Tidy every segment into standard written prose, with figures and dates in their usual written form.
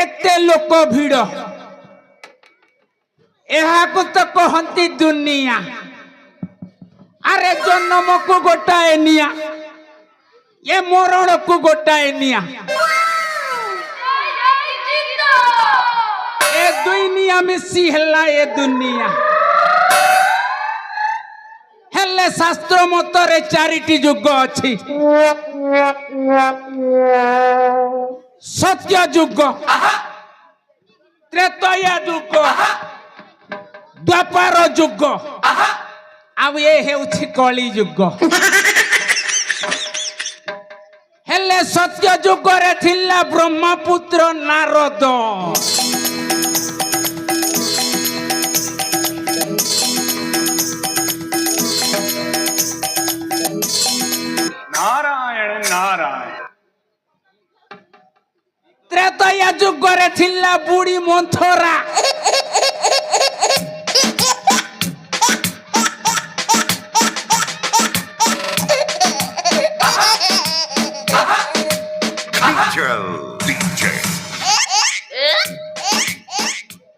एते लोक भिड़ एहाकु तो कहती दुनिया। अरे जन्म को गोटाए निया ये मरण को गोटाए निया। ए दुनिया मिसी हला ए दुनिया हेले शास्त्र मतरे चारिटी युग अछि। सत्य युग, त्रेतया युग, द्वापर युग, अब ये हेउछि कली युग। हेले सत्य युग रे थिला ब्रह्मपुत्र नारद। नारायण नारायण। त्रेतया युग रे थिला बुढ़ी मंथरा।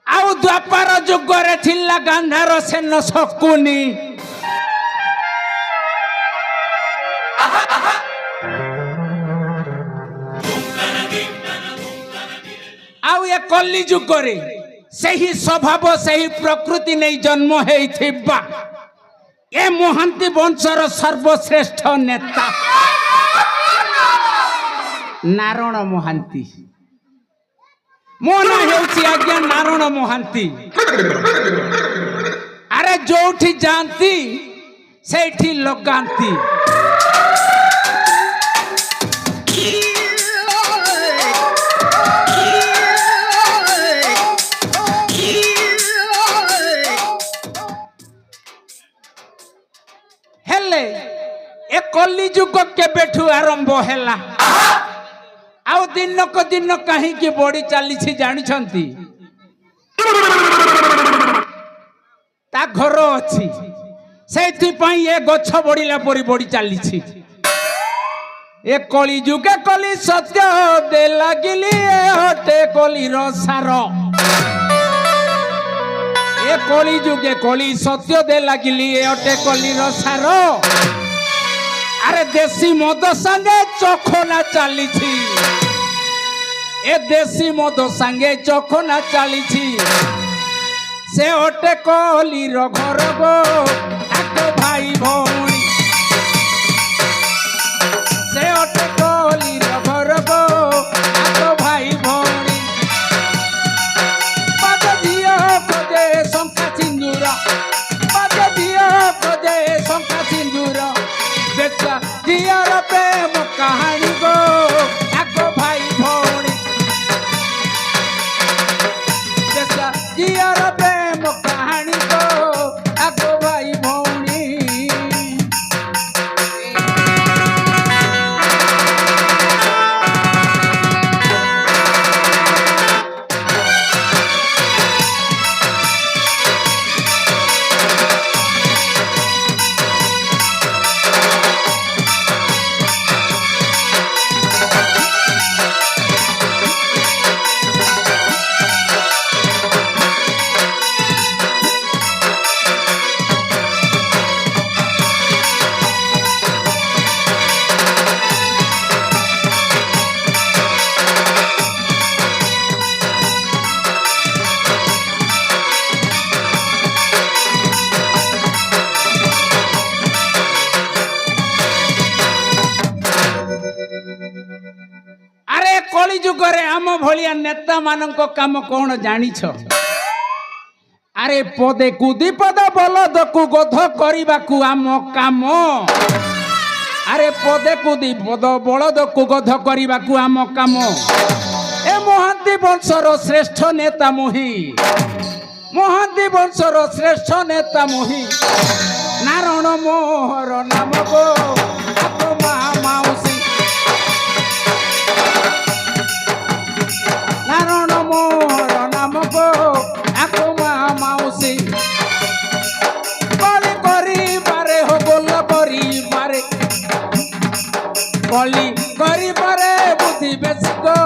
आउ द्वापर युग रे थिला गांधार सेन शकुनी। आउ ये कली युग रे सही स्वभाव सही प्रकृति नहीं जन्म हेइथिबा ए मोहंती वंशर सर्वश्रेष्ठ नेता नारायण मोहंती। मो ना हेउछि आज्ञा नारायण मोहंती। अरे जोठी जानती सेठी लगांती। हेले ए कली युग केबेठु आरंभ हैला आउ दिन को दिन कहीं की बड़ी चली जानी छंती ता घर अच्छी से ये गछ बढ़िला परी बड़ी चली ए कली जुगे कली सत्य दे लगिली हटे कली रसार। ए कली जुगे कली सत्य दे लगिली हटे कली रसार। अरे देसी मद संगे चखना चली ए देसी मद संगे चखना चली से हटे कली घर गो आको भाई भौणी। से हटे कली घर गो आको भाई भौणी। बाज दियो खोजे शंखा सिंदूर बाज दियो खोजे शंखा सिंदूर बेचा दियर प्रेम कहानी गो आको भाई भौणी। बेचा दियर प्रेम कहानी गो आको भाई भौणी। अरे कली जुगरे आम भलिया नेता मानक काम कौन जानिछ? अरे पदे कु दीपद बलद को गध करने को आम काम। अरे पदे कु दीपद बलद को गध करने को आम काम। ए मोहंती वंशर श्रेष्ठ नेता मुही। मोहंती वंशर श्रेष्ठ नेता मुही नारायण मोहर नाम गो आको माउसी। नारायण मोहर नाम गो आको माउसी। कली करी बारे हो बोल करी बारे कली करी बारे बुद्धि बेसी गो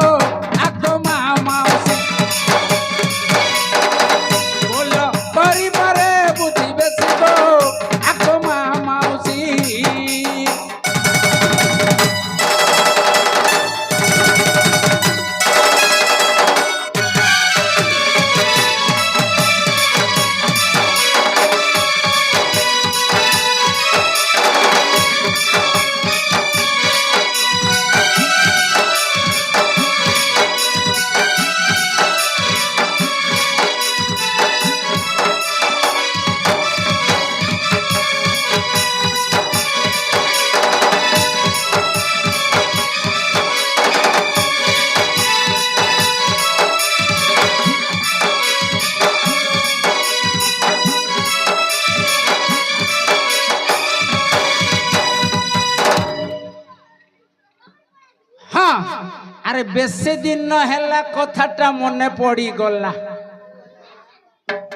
আরে বেশি দিন হেলা কথাটা মনে পড়ি গলা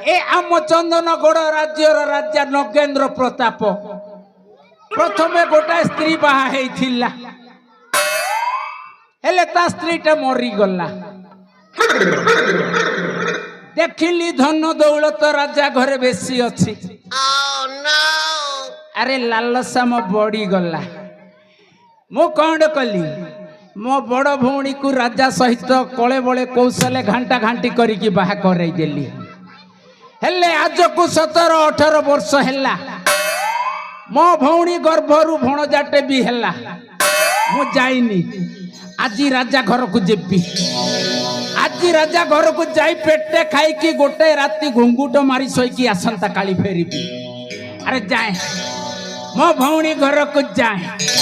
এ আম চন্দনগড় রাজ্যর রাজা নগেন্দ্র প্রতাপ প্রথমে গোটাଏ স্ত্রী বাহা ହେଇଥିଲା ହେଲେ ତା ସ୍ତ୍ରୀଟା ମରିଗଲା ଦେଖିଲି ଧନ ଦୌଲତ ରାଜା ଘରେ ବେଶୀ ଅଛି ଆରେ ଲାଲସା ମୋ ବଢିଗଲା ମୁଁ କଣ କଲି ମୋ ବଡ ଭଉଣୀକୁ ରାଜା ସହିତ କଳେ ବଳେ କୌଶଳେ ଘାଣ୍ଟା ଘାଣ୍ଟି କରିକି ବାହା କରେଇ ଦେଲି ହେଲେ ଆଜକୁ 17-18 ବର୍ଷ ହେଲା ମୋ ଭଉଣୀ ଗର୍ଭରୁ ଭଣଜାଟେ ବି ହେଲା ମୁଁ ଯାଇନି ଆଜି ରାଜା ଘରକୁ ଯିବି ଆଜି ରାଜା ଘରକୁ ଯାଇ ପେଟେ ଖାଇକି ଗୋଟେ ରାତି ଘୁଙ୍ଗୁଟ ମାରି ଶୋଇକି ଆସନ୍ତା କାଲି ଫେରିବି ଆରେ ଯାଏ ମୋ ଭଉଣୀ ଘରକୁ ଯାଏ